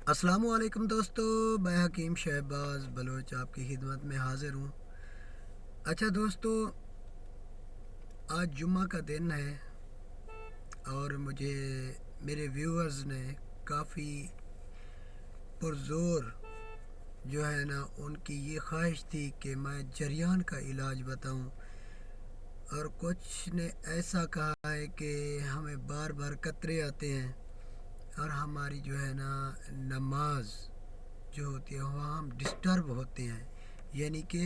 अस्सलामु अलैकुम दोस्तों, मैं हकीम शहबाज बलोच आपकी खिदमत में हाज़िर हूँ। अच्छा दोस्तों, आज जुम्मा का दिन है और मुझे मेरे व्यूअर्स ने काफ़ी पुरज़ोर जो है ना उनकी ये ख्वाहिश थी कि मैं जरियान का इलाज बताऊँ, और कुछ ने ऐसा कहा है कि हमें बार बार कतरे आते हैं और हमारी जो है ना नमाज जो होती है वहाँ हम डिस्टर्ब होते हैं, यानी कि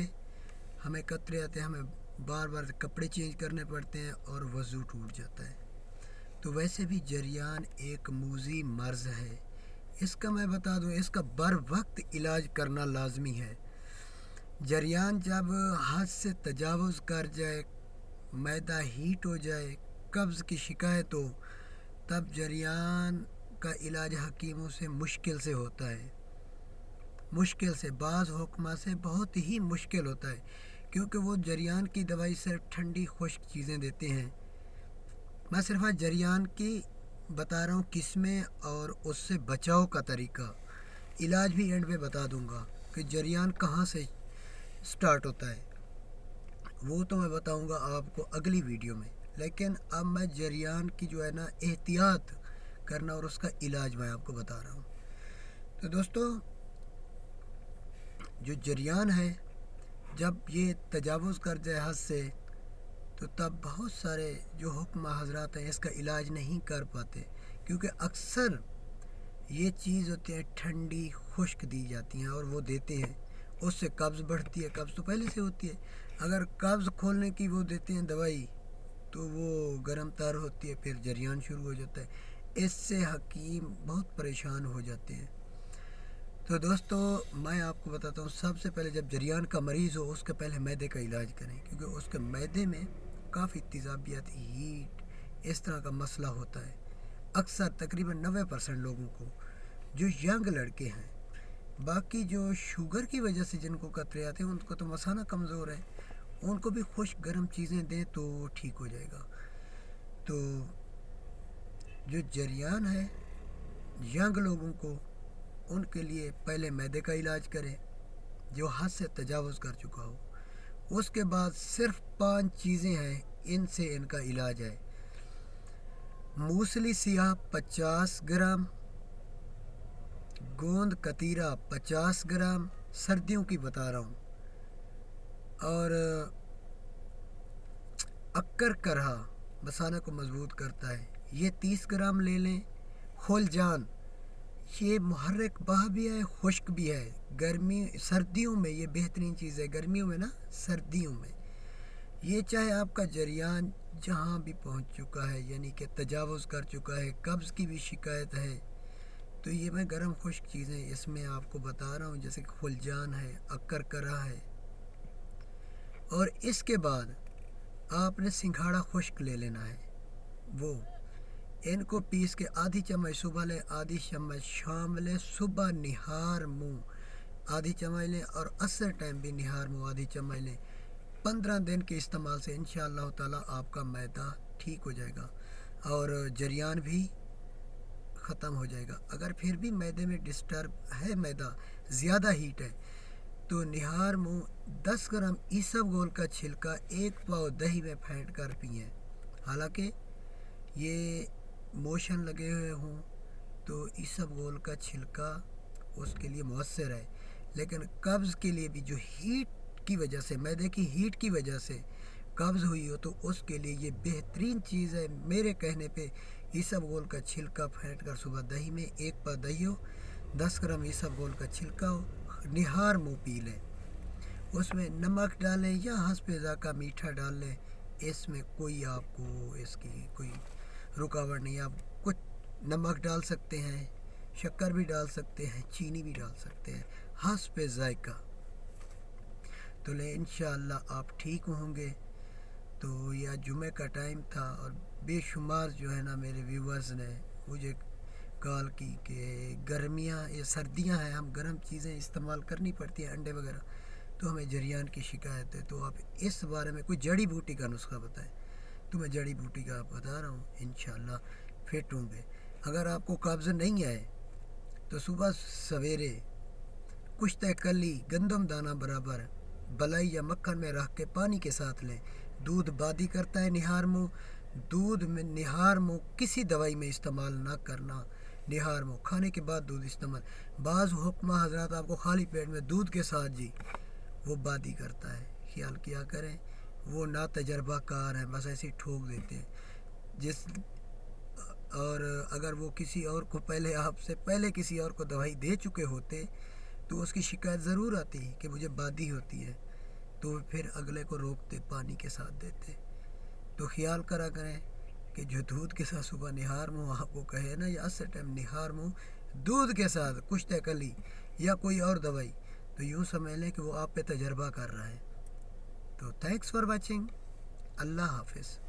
हमें कतरे आते हैं, हमें बार बार कपड़े चेंज करने पड़ते हैं और वज़ू टूट जाता है। तो वैसे भी जरियान एक मूजी मर्ज़ है, इसका मैं बता दूं, इसका बर वक्त इलाज करना लाजमी है। जरियान जब हद से तजावुज़ कर जाए, मैदा हीट हो जाए, कब्ज़ की शिकायत हो, तब जरियान का इलाज हकीमों से मुश्किल से होता है। मुश्किल से, बाज़ हुक्मा से बहुत ही मुश्किल होता है, क्योंकि वो जरियान की दवाई सिर्फ ठंडी खुश्क चीज़ें देते हैं। मैं सिर्फ आज जरियान की बता रहा हूँ किस्में और उससे बचाव का तरीका। इलाज भी एंड में बता दूँगा कि जरियान कहाँ से स्टार्ट होता है, वो तो मैं बताऊँगा आपको अगली वीडियो में। लेकिन अब मैं जरियान की जो है ना एहतियात करना और उसका इलाज मैं आपको बता रहा हूँ। तो दोस्तों, जो जरियान है, जब ये तजावुज़ कर जाए हद से, तो तब बहुत सारे जो हुक्मा हजरात हैं इसका इलाज नहीं कर पाते, क्योंकि अक्सर ये चीज़ होती है ठंडी खुश्क दी जाती हैं और वो देते हैं, उससे कब्ज़ बढ़ती है। कब्ज़ तो पहले से होती है, अगर कब्ज़ खोलने की वो देते हैं दवाई तो वो गर्म तर होती है, फिर जरियान शुरू हो जाता है। इससे हकीम बहुत परेशान हो जाते हैं। तो दोस्तों, मैं आपको बताता हूँ, सबसे पहले जब जरियान का मरीज़ हो उसके पहले मैदे का इलाज करें, क्योंकि उसके मैदे में काफ़ी तेज़ाबियत, हीट, इस तरह का मसला होता है। अक्सर तकरीबन 90% लोगों को, जो यंग लड़के हैं, बाकी जो शुगर की वजह से जिनको कतरे आते हैं उनको तो मसाना कमज़ोर है, उनको भी खुश गर्म चीज़ें दें तो ठीक हो जाएगा। तो जो जरियान है यंग लोगों को, उनके लिए पहले मैदे का इलाज करें जो हद से तजावुज़ कर चुका हो। उसके बाद सिर्फ 5 चीज़ें हैं, इनसे इनका इलाज है। मूसली सियाह 50 ग्राम, गोंद कतीरा 50 ग्राम, सर्दियों की बता रहा हूँ, और अक्कर करहा मसाना को मजबूत करता है, ये 30 ग्राम ले लें। खोलजान, ये मुहर्रिक बहा भी है, खुश्क भी है। गर्मी सर्दियों में ये बेहतरीन चीज़ है, गर्मियों में ना, सर्दियों में ये चाहे आपका जरियान जहाँ भी पहुँच चुका है, यानी कि तजावुज़ कर चुका है, कब्ज़ की भी शिकायत है, तो ये मैं गर्म खुश्क चीज़ें इसमें आपको बता रहा हूँ, जैसे कि खुलजान है, अक्कर करा है। और इसके बाद आपने सिंघाड़ा खुश्क ले लेना है, वो इनको पीस के आधी चम्मच सुबह लें, आधी चम्मच शाम लें। सुबह निहार मुँह आधी चम्मच लें, और असर टाइम भी निहार मुँह आधी चम्मच लें। 15 दिन के इस्तेमाल से इंशाअल्लाह ताला आपका मैदा ठीक हो जाएगा और जरियान भी ख़त्म हो जाएगा। अगर फिर भी मैदे में डिस्टर्ब है, मैदा ज़्यादा हीट है, तो निहार मुँह 10 ग्राम ईसबगोल का छिलका 1 पाव दही में फेंट कर पिए। हालांकि ये मोशन लगे हुए हों तो ईसबगोल का छिलका उसके लिए मौसर है, लेकिन कब्ज़ के लिए भी, जो हीट की वजह से, मैदे की हीट की वजह से कब्ज़ हुई हो, तो उसके लिए ये बेहतरीन चीज़ है। मेरे कहने पे ईसबगोल का छिलका फेंट कर सुबह दही में, 1 पाव दही हो, 10 ग्राम ईसबगोल का छिलका हो, निहार मुँह पी लें। उसमें नमक डालें या हस्बे ज़ायक़ा मीठा डाल लें, इसमें कोई आपको इसकी कोई रुकावट नहीं। आप कुछ नमक डाल सकते हैं, शक्कर भी डाल सकते हैं, चीनी भी डाल सकते हैं, हस्बे ज़ायक़ा। तो ले इंशाअल्लाह आप ठीक होंगे। तो यह जुमे का टाइम था और बेशुमार जो है ना मेरे व्यूवर्स ने मुझे कॉल की कि गर्मियाँ या सर्दियाँ हैं, हम गर्म चीज़ें इस्तेमाल करनी पड़ती हैं, अंडे वगैरह, तो हमें जरियान की शिकायत है। तो आप इस बारे में कोई जड़ी बूटी का नुस्खा बताएं। तो मैं जड़ी बूटी का बता रहा हूँ, इंशाअल्लाह फिट होंगे। अगर आपको कब्ज़ नहीं आए تو صبح سویرے کشتہ کلی گندم دانہ برابر بلائی یا مکھن میں رکھ کے پانی کے ساتھ لیں۔ دودھ بادی کرتا ہے نہار منہ، دودھ میں نہار منہ کسی دوائی میں استعمال نہ کرنا۔ نہار منہ کھانے کے بعد دودھ استعمال، بعض حکمہ حضرات آپ کو خالی پیٹ میں دودھ کے ساتھ جی وہ بادی کرتا ہے، خیال کیا کریں، وہ نا تجربہ کار ہیں، بس ایسے ہی ٹھوک دیتے ہیں۔ اور اگر وہ کسی اور کو پہلے آپ سے پہلے کسی اور کو دوائی دے چکے ہوتے تو اس کی شکایت ضرور آتی کہ مجھے بادی ہوتی ہے، تو پھر اگلے کو روکتے، پانی کے ساتھ دیتے۔ تو خیال کرا کریں کہ جو دودھ کے ساتھ صبح نہار منہ آپ کو کہے نا، یا اس ٹائم نہار منہ دودھ کے ساتھ کشتہ کلی یا کوئی اور دوائی، تو یوں سمجھ لیں کہ وہ آپ پہ تجربہ کر رہا ہے۔ تو تھینکس فار واچنگ، اللہ حافظ۔